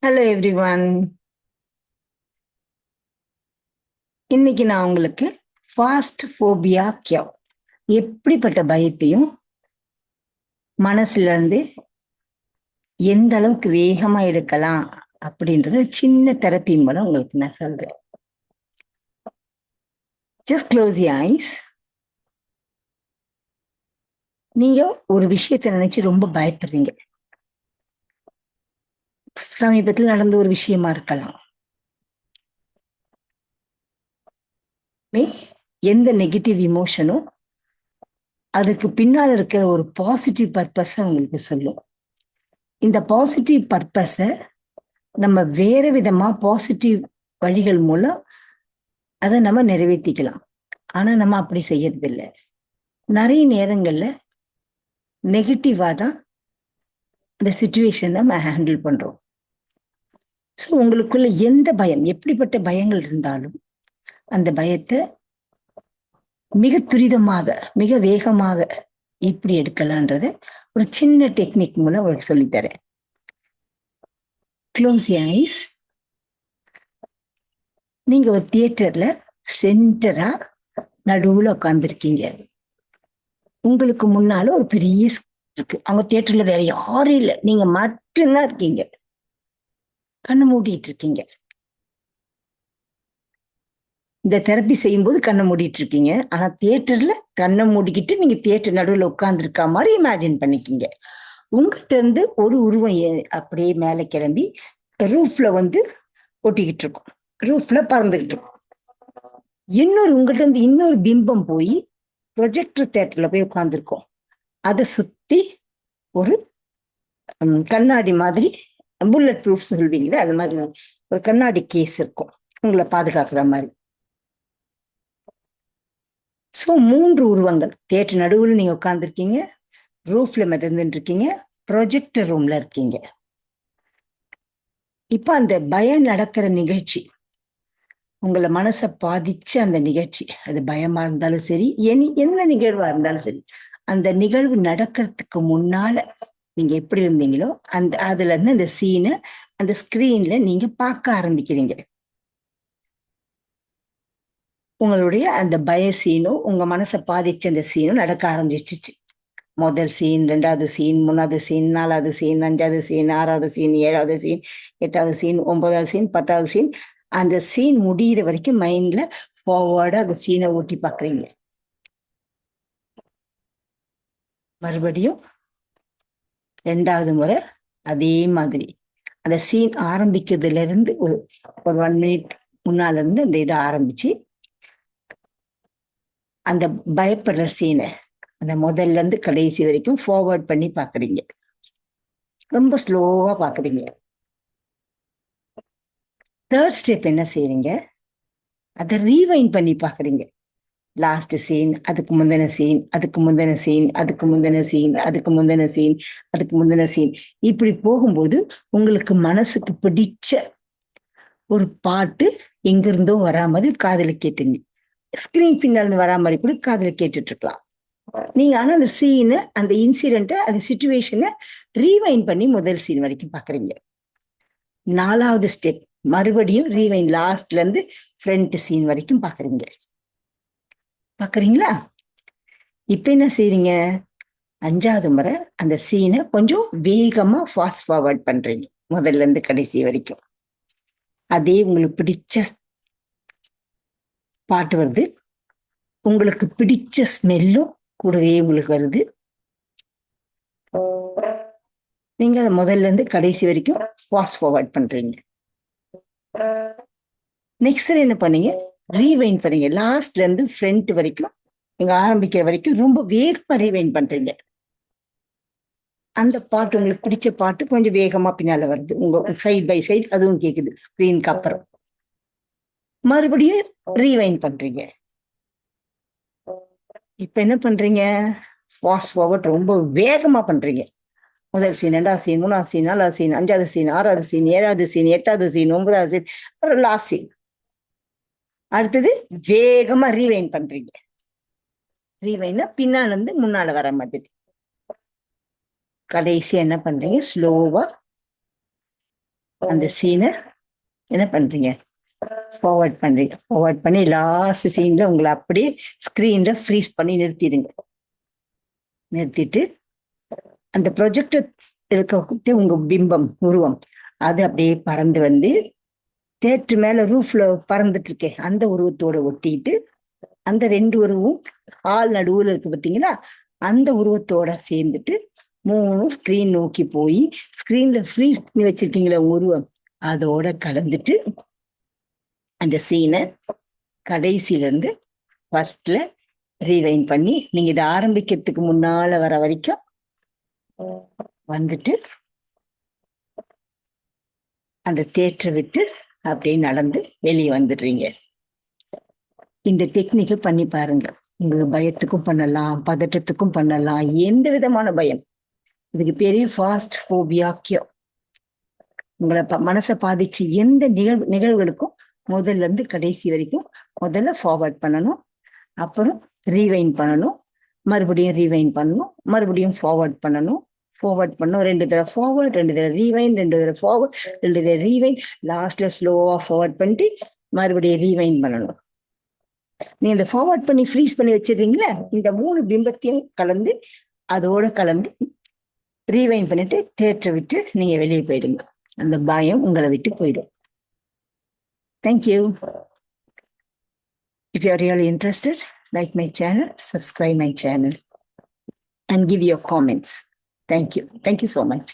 Hello everyone. இன்னைக்கு நான் உங்களுக்கு ஃபாஸ்ட் ஃபோபியா கியூர், எப்படிப்பட்ட பயத்தையும் மனசுல இருந்து எந்த அளவுக்கு வேகமா எடுக்கலாம் அப்படின்றது சின்ன தெரப்பி மூலம் உங்களுக்கு நான் சொல்றேன். Just close your eyes. நீங்க ஒரு விஷயத்தை நினைச்சு ரொம்ப பயப்படுறீங்க. சமீபத்தில் நடந்த ஒரு விஷயமா இருக்கலாம். எந்த நெகட்டிவ் இமோஷனும் அதுக்கு பின்னால் இருக்கிற ஒரு பாசிட்டிவ் பர்பஸை உங்களுக்கு சொல்லும். இந்த பாசிட்டிவ் பர்பஸை நம்ம வேற விதமா பாசிட்டிவ் வழிகள் மூலம் அதை நம்ம நிறைவேற்றிக்கலாம். ஆனா நம்ம அப்படி செய்யறது இல்லை. நிறைய நேரங்கள்ல நெகட்டிவா தான் இந்த சுச்சுவேஷனை நம்ம ஹேண்டில் பண்றோம். ஸோ உங்களுக்குள்ள எந்த பயம், எப்படிப்பட்ட பயங்கள் இருந்தாலும் அந்த பயத்தை மிக துரிதமாக, மிக வேகமாக எப்படி எடுக்கலான்றத ஒரு சின்ன டெக்னிக் மூலம் உங்களுக்கு சொல்லித்தரேன். Close your eyes. நீங்க ஒரு தியேட்டர்ல சென்டரா நடுவுல உட்காந்துருக்கீங்க. உங்களுக்கு முன்னால ஒரு பெரிய இருக்கு. அவங்க தியேட்டர்ல வேற யாரும் இல்லை, நீங்க மட்டும்தான் இருக்கீங்க. கண்ணை மூடிட்டு இருக்கீங்க. இந்த தெரப்பி செய்யும்போது கண்ணை மூடிட்டு இருக்கீங்க. ஆனா தியேட்டர்ல கண்ணை மூடிக்கிட்டு நீங்க தியேட்டர் நடுவில் உட்கார்ந்து இருக்கா மாதிரி இமேஜின் பண்ணிக்கிங்க. உங்ககிட்ட இருந்து ஒரு உருவம் அப்படியே மேலே கிளம்பி ரூஃப்ல ஒட்டிக்கிட்டு இருக்கும். ரூஃப்ல பறந்துகிட்டு இருக்கும். உங்ககிட்ட இருந்து இன்னொரு பிம்பம் போய் ப்ரொஜெக்டர் தியேட்டர்ல போய் உட்கார்ந்துருக்கோம். அதை சுத்தி ஒரு கண்ணாடி மாதிரி, புல்லட் ப்ரூஃப் சொல்வீங்களே அது மாதிரி ஒரு கண்ணாடி கேஸ் இருக்கும் உங்களை பாதுகாக்கிற மாதிரி. ஸோ 3 உருவங்கள். தியேட்டர் நடுவில் நீங்க உட்காந்துருக்கீங்க, ரூஃப்ல மிதந்துட்டு இருக்கீங்க, ப்ரொஜெக்டர் ரூம்ல இருக்கீங்க. இப்ப அந்த பயம் நடக்கிற நிகழ்ச்சி, உங்களை மனசை பாதிச்ச அந்த நிகழ்ச்சி, அது பயமா இருந்தாலும் சரி, எந்த நிகழ்வா இருந்தாலும் சரி, அந்த நிகழ்வு நடக்கிறதுக்கு முன்னால நீங்க எப்படி இருந்தீங்களோ அதுல இருந்து அந்த சீனை அந்த ஸ்கிரீன்ல நீங்க பார்க்க ஆரம்பிக்கிறீங்க. உங்களுடைய அந்த பய சீனும் உங்க மனசை பாதிச்ச அந்த சீனும் நடக்க ஆரம்பிச்சிச்சு. முதல் சீன், 2வது சீன், 3வது சீன், 4வது சீன், 5வது சீன், 6வது சீன், 7வது சீன், 8வது சீன், 9வது சீன், 10வது சீன். அந்த சீன் முடியிற வரைக்கும் மைண்ட்ல ஃபார்வர்டா அந்த சீனை ஓட்டி பாக்குறீங்க. மறுபடியும் 2வது முறை அதே மாதிரி அந்த சீன் ஆரம்பிக்கிறதுல இருந்து ஒரு 1 மினிட் முன்னால இருந்து அந்த இதை ஆரம்பிச்சு அந்த பயப்படுற சீனை அந்த முதல்ல இருந்து கடைசி வரைக்கும் ஃபார்வர்ட் பண்ணி பாக்குறீங்க. ரொம்ப ஸ்லோவா பாக்குறீங்க. 3rd ஸ்டெப் என்ன செய்றீங்க? அதை ரீவைண்ட் பண்ணி பாக்குறீங்க. லாஸ்ட் சீன், அதுக்கு முந்தின சீன், அதுக்கு முந்தின சீன், அதுக்கு முந்தின சீன், அதுக்கு முந்தின சீன், அதுக்கு முந்தின சீன். இப்படி போகும்போது உங்களுக்கு மனசுக்கு பிடிச்ச ஒரு பாட்டு எங்கிருந்தோ வரா மாதிரி காதுல கேட்டுங்க. ஸ்கிரீன் பின்னால வரா மாதிரி கூட காதுல கேட்டுட்டு இருக்கலாம். நீங்க ஆனா அந்த சீனை, அந்த இன்சிடென்ட்டை, அந்த சிச்சுவேஷனை ரீவைண்ட் பண்ணி முதல் சீன் வரைக்கும் பாக்குறீங்க. 4வது ஸ்டெப் மறுபடியும் ரீவைண்ட், லாஸ்ட்ல இருந்து ஃப்ரண்ட் சீன் வரைக்கும் பாக்குறீங்க. பாக்குறீங்களா? இப்ப என்ன செய்றீங்க? 5வது முறை அந்த சீனை கொஞ்சம் வேகமா ஃபாஸ்ட் ஃபார்வர்ட் பண்றீங்க, முதல்ல இருந்து கடைசி வரைக்கும். அதே உங்களுக்கு பிடிச்ச பாட்டு வருது, உங்களுக்கு பிடிச்ச ஸ்மெல்லும் கூடவே உங்களுக்கு வருது. நீங்க அதை முதல்ல இருந்து கடைசி வரைக்கும் ஃபாஸ்ட் ஃபார்வர்ட் பண்றீங்க. நெக்ஸ்ட் என்ன பண்ணீங்க? ரீவைண்ட் பண்ணீங்க. லாஸ்ட்ல இருந்து ஃப்ரண்ட் வரைக்கும், நீங்க ஆரம்பிக்கிற வரைக்கும் ரொம்ப வேகமா ரீவைண்ட் பண்றீங்க. அந்த பாட்டு, உங்களுக்கு பிடிச்ச பாட்டு கொஞ்சம் வேகமா பின்னால வருது, உங்க சைட் பை சைட் அதுவும் கேக்குது ஸ்கிரீனுக்கு அப்புறம். மறுபடியும் ரீவைண்ட் பண்றீங்க. இப்ப என்ன பண்றீங்க? ஃபாஸ்ட் ஃபார்வர்ட் ரொம்ப வேகமா பண்றீங்க. முதல் சீன், 2வது சீன், 3வது சீன், 4வது சீன், 5வது சீன், 6வது சீன், 7வது சீன், 8வது சீன், 9வது சீன், லாஸ்ட் சீன். அடுத்தது வேகமா ரீவைண்ட் பண்றீங்க. ரீவைண்ட் பின்னால இருந்து முன்னால வர மாதிரி. கடைசி என்ன பண்றீங்க? ஸ்லோவா அந்த சீனை என்ன பண்றீங்க, ஃபார்வர்ட் பண்றீங்க. ஃபார்வர்ட் பண்ணி லாஸ்ட் சீன்ல உங்களை அப்படியே ஸ்கிரீன்ல ஃப்ரீஸ் பண்ணி நிறுத்திடுங்க. நிறுத்திட்டு அந்த ப்ரொஜெக்டர் இருக்க உங்க பிம்பம் உருவம் அது அப்படியே பறந்து வந்து தேட்டர் மேல ரூஃப்ல பறந்துட்டு இருக்கேன் அந்த உருவத்தோட ஒட்டிட்டு அந்த ரெண்டு உருவம் ஹால் நடுவுல இருக்கு பார்த்தீங்களா, அந்த உருவத்தோட சேர்ந்துட்டு 3 ஸ்கிரீன் நோக்கி போய் ஸ்கிரீன்ல ஃப்ரீஸ் பண்ணி வச்சிருக்கீங்களா உருவம், அதோட கலந்துட்டு அந்த சீனை கடைசியில இருந்து ஃபர்ஸ்ட்ல ரீவைண்ட் பண்ணி நீங்க இதை ஆரம்பிக்கிறதுக்கு முன்னால வர வரைக்கும் வந்துட்டு அந்த தேட்டரை விட்டு அப்படியே நடந்து வெளியே வந்துடுறீங்க. இந்த டெக்னிக்கை பண்ணி பாருங்க. உங்களுக்கு பயத்துக்கும் பண்ணலாம், பதட்டத்துக்கும் பண்ணலாம், எந்த விதமான பயம். இதுக்கு பெரிய ஃபாஸ்ட் ஃபோபியாக்கியம். உங்களை மனசை பாதிச்சு எந்த நிகழ்வுகளுக்கும் முதல்ல இருந்து கடைசி வரைக்கும் முதல்ல ஃபார்வர்ட் பண்ணணும், அப்புறம் ரீவைண்ட் பண்ணணும், மறுபடியும் ரீவைண்ட் பண்ணணும், மறுபடியும் ஃபார்வர்ட் பண்ணணும், ஃபார்வர்ட் பண்ணணும், 2 தடவை ஃபார்வர்ட், 2 தடவை ரீவைண்ட், 2 தடவை ஃபார்வர்ட், 2 தடவை ரீவைண்ட், லாஸ்ட்ல ஸ்லோவா ஃபார்வர்ட் பண்ணிட்டு மறுபடியும் ரீவைண்ட் பண்ணணும். நீ இந்த ஃபார்வர்ட் பண்ணி ஃப்ரீஸ் பண்ணி வச்சிருக்கீங்களா, இந்த 3 பிம்பத்தையும் கலந்து அதோட கலந்து ரீவைண்ட் பண்ணிட்டு தேட்டரை விட்டு நீங்க வெளியே போயிடுங்க. அந்த பயம் உங்களை விட்டு போயிடும். Thank you. If you are really interested, like my channel, subscribe my channel and give your comments. Thank you. Thank you so much.